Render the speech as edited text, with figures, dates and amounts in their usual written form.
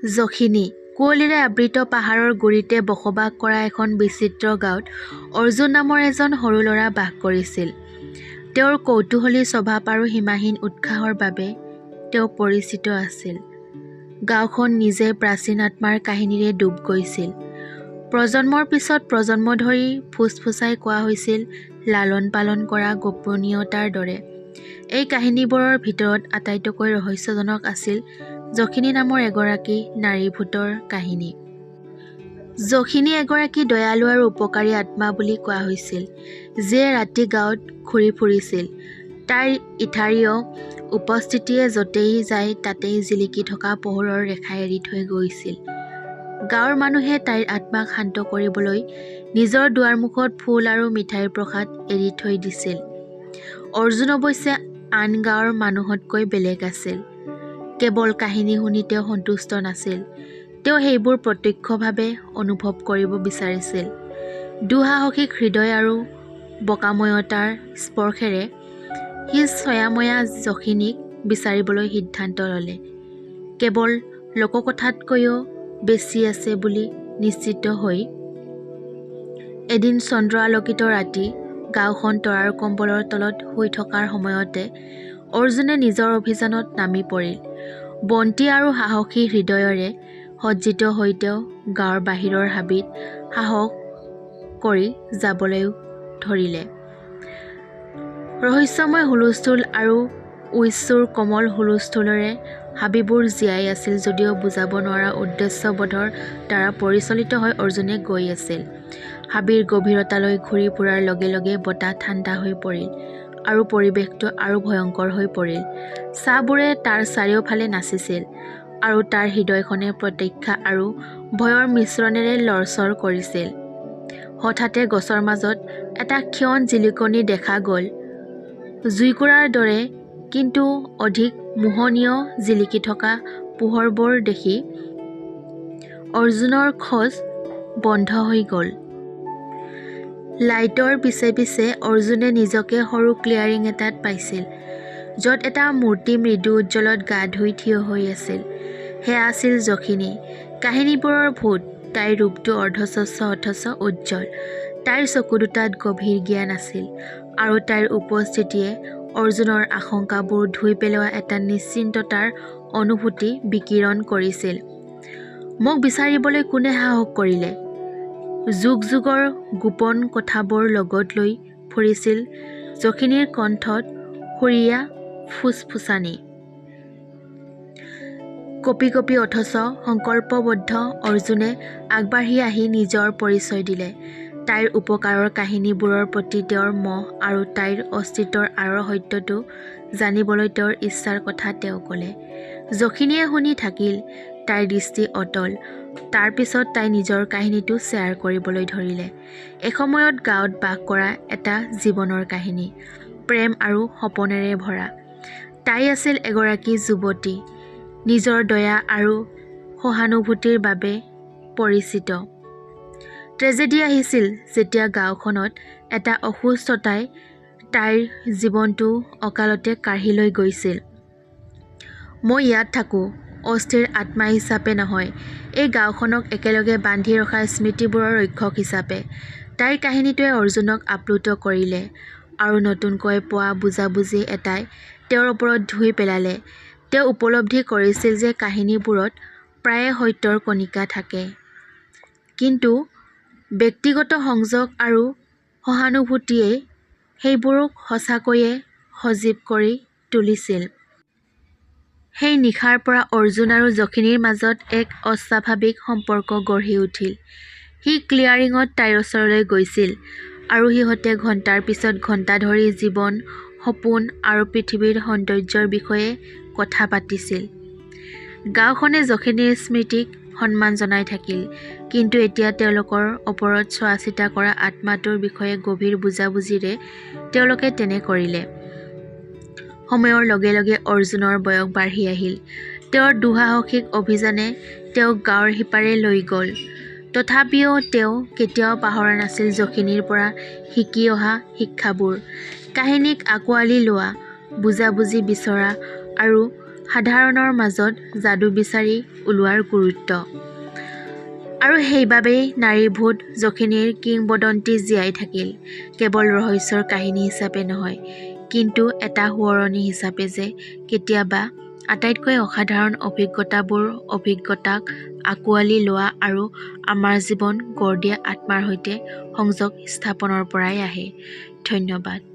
জখিনী কুঁৱলীৰে আবৃত পাহাৰৰ গুৰিতে বসবাস কৰা এখন বিচিত্ৰ গাঁৱত অৰ্জুন নামৰ এজন সৰু ল'ৰা বাস কৰিছিল। তেওঁৰ কৌতূহলী স্বভাৱ আৰু সীমাহীন উৎসাহৰ বাবে তেওঁ পৰিচিত আছিল। গাঁওখন নিজে প্ৰাচীন আত্মাৰ কাহিনীৰে ডুব গৈছিল। প্ৰজন্মৰ পিছত প্ৰজন্ম ধৰি ফুচফুচাই কোৱা হৈছিল লালন পালন কৰা গোপনীয়তাৰ দৰে। এই কাহিনীবোৰৰ ভিতৰত আটাইতকৈ ৰহস্যজনক আছিল জখিনী নামৰ এগৰাকী নাৰী ভূতৰ কাহিনী। জখিনী এগৰাকী দয়ালু আৰু উপকাৰী আত্মা বুলি কোৱা হৈছিল, যিয়ে ৰাতি গাঁৱত ঘূৰি ফুৰিছিল। তাইৰ ইথাৰীয় উপস্থিতিয়ে য'তেই যায় তাতেই জিলিকি থকা পোহৰৰ ৰেখা এৰি থৈ গৈছিল। গাঁৱৰ মানুহে তাইৰ আত্মাক শান্ত কৰিবলৈ নিজৰ দুৱাৰমুখত ফুল আৰু মিঠাইৰ প্ৰসাদ এৰি থৈ দিছিল। অৰ্জুন অৱশ্যে আন গাঁৱৰ মানুহতকৈ বেলেগ আছিল। কেৱল কাহিনী শুনি তেওঁ সন্তুষ্ট নাছিল, তেওঁ সেইবোৰ প্ৰত্যক্ষভাৱে অনুভৱ কৰিব বিচাৰিছিল। দুঃসাহসিক হৃদয় আৰু বকাময়তাৰ স্পৰ্শেৰে সি ছয়াময়া জখিনীক বিচাৰিবলৈ সিদ্ধান্ত ল'লে। কেৱল লোককথাতকৈও বেছি আছে বুলি নিশ্চিত হৈ এদিন চন্দ্ৰ আলোকিত ৰাতি গাঁওখন তৰাৰ কম্বলৰ তলত শুই থকাৰ সময়তে অৰ্জুনে নিজৰ অভিযানত নামি পৰিল। বন্তি আৰু সাহসী হৃদয়ৰে সজ্জিত হৈ তেওঁ গাঁৱৰ বাহিৰৰ হাবিত সাহস কৰি যাবলৈ ধৰিলে। ৰহস্যময় হুলস্থুল আৰু উচ্চুৰ কোমল হুলস্থুলেৰে হাবিবোৰ জীয়াই আছিল যদিও বুজাব নোৱাৰা উদ্দেশ্যবোধৰ দ্বাৰা পৰিচালিত হৈ অৰ্জুনে গৈ আছিল। হাবিৰ গভীৰতালৈ ঘূৰি ফুৰাৰ লগে লগে বতাহ ঠাণ্ডা হৈ পৰিল আৰু পৰিৱেশটো আৰু ভয়ংকৰ হৈ পৰিল। ছাঁবোৰে তাৰ চাৰিওফালে নাচিছিল আৰু তাৰ হৃদয়খনে প্ৰতীক্ষা আৰু ভয়ৰ মিশ্ৰণেৰে লৰচৰ কৰিছিল। হঠাতে গছৰ মাজত এটা ক্ষীণ জিলিকনি দেখা গ'ল। জুইকুৰাৰ দৰে কিন্তু অধিক মোহনীয় জিলিকি থকা পোহৰবোৰ দেখি অৰ্জুনৰ খোজ বন্ধ হৈ গ'ল। লাইটৰ পিছে পিছে অৰ্জুনে নিজকে সৰু ক্লিয়াৰিং এটাত পাইছিল, য'ত এটা মূৰ্তি মৃদু উজ্জ্বলত গা ধুই থিয় হৈ আছিল। সেয়া আছিল জখিনী, কাহিনীবোৰৰ ভূত। তাইৰ ৰূপটো অৰ্ধস্বচ্ছ অথচ উজ্জ্বল। তাইৰ চকু দুটাত গভীৰ জ্ঞান আছিল আৰু তাইৰ উপস্থিতিয়ে অৰ্জুনৰ আশংকাবোৰ ধুই পেলোৱা এটা নিশ্চিন্ততাৰ অনুভূতি বিকিৰণ কৰিছিল। মোক বিচাৰিবলৈ কোনে সাহস কৰিলে? যুগ যুগৰ গোপন কথাবোৰ লগত লৈ ফুৰিছিল জখিনীৰ কণ্ঠত সুৰীয়া ফুচফুচানি। কঁপি কঁপি অথচ সংকল্পবদ্ধ অৰ্জুনে আগবাঢ়ি আহি নিজৰ পৰিচয় দিলে। তাইৰ উপকাৰৰ কাহিনীবোৰৰ প্ৰতি তেওঁৰ মোহ আৰু তাইৰ অস্তিত্বৰ আঁৰৰ সত্যটো জানিবলৈ তেওঁৰ ইচ্ছাৰ কথা তেওঁ ক'লে। জখিনীয়ে শুনি থাকিল, তাইৰ দৃষ্টি অটল। তাৰ পিছত তাই নিজৰ কাহিনীটো শ্বেয়াৰ কৰিবলৈ ধৰিলে। এসময়ত গাঁৱত বাস কৰা এটা জীৱনৰ কাহিনী, প্ৰেম আৰু সপোনেৰে ভৰা। তাই আছিল এগৰাকী যুৱতী, নিজৰ দয়া আৰু সহানুভূতিৰ বাবে পৰিচিত। ট্ৰেজেডি আহিছিল যেতিয়া গাঁওখনত এটা অসুস্থতাই তাইৰ জীৱনটো অকালতে কাঢ়ি লৈ গৈছিল। মই ইয়াত থাকোঁ, অস্থিৰ আত্মা হিচাপে নহয়, এই গাঁওখনক একেলগে বান্ধি ৰখা স্মৃতিবোৰৰ ৰক্ষক হিচাপে। তাইৰ কাহিনীটোৱে অৰ্জুনক আপ্লুত কৰিলে আৰু নতুনকৈ পোৱা বুজাবুজি এটাই তেওঁৰ ওপৰত ধুই পেলালে। তেওঁ উপলব্ধি কৰিছিল যে কাহিনীবোৰত প্ৰায়ে সত্যৰ কণিকা থাকে, কিন্তু ব্যক্তিগত সংযোগ আৰু সহানুভূতিয়ে সেইবোৰক সঁচাকৈয়ে সজীৱ কৰি তুলিছিল। সেই নিশাৰ পৰা অৰ্জুন আৰু জখিনীৰ মাজত এক অস্বাভাৱিক সম্পৰ্ক গঢ়ি উঠিল। সি ক্লিয়াৰিঙত তাইৰ ওচৰলৈ গৈছিল আৰু সিহঁতে ঘণ্টাৰ পিছত ঘণ্টা ধৰি জীৱন, সপোন আৰু পৃথিৱীৰ সৌন্দৰ্যৰ বিষয়ে কথা পাতিছিল। গাঁওখনে জখিনীৰ স্মৃতিক সন্মান জনাই থাকিল, কিন্তু এতিয়া তেওঁলোকৰ ওপৰত চোৱাচিতা কৰা আত্মাটোৰ বিষয়ে গভীৰ বুজাবুজিৰে তেওঁলোকে তেনে কৰিলে। সময়ৰ লগে লগে অৰ্জুনৰ বয়স বাঢ়ি আহিল। তেওঁৰ দুঃসাহসিক অভিযানে তেওঁক গাঁৱৰ সিপাৰে লৈ গ'ল। তথাপিও তেওঁ কেতিয়াও পাহৰা নাছিল জখিনীৰ পৰা শিকি অহা শিক্ষাবোৰ। কাহিনীক আঁকোৱালি লোৱা, বুজাবুজি বিচৰা আৰু সাধাৰণৰ মাজত যাদু বিচাৰি ওলোৱাৰ গুৰুত্ব। আৰু সেইবাবেই নাৰীৰ ভূত যখিনীৰ কিংবদন্তি জীয়াই থাকিল, কেৱল ৰহস্যৰ কাহিনী হিচাপে নহয়, কিন্তু এটা সোঁৱৰণি হিচাপে যে কেতিয়াবা আটাইতকৈ অসাধাৰণ অভিজ্ঞতাক আঁকোৱালি লোৱা আৰু আমাৰ জীৱন গঢ় দিয়া আত্মাৰ সৈতে সংযোগ স্থাপনৰ পৰাই আহে। ধন্যবাদ।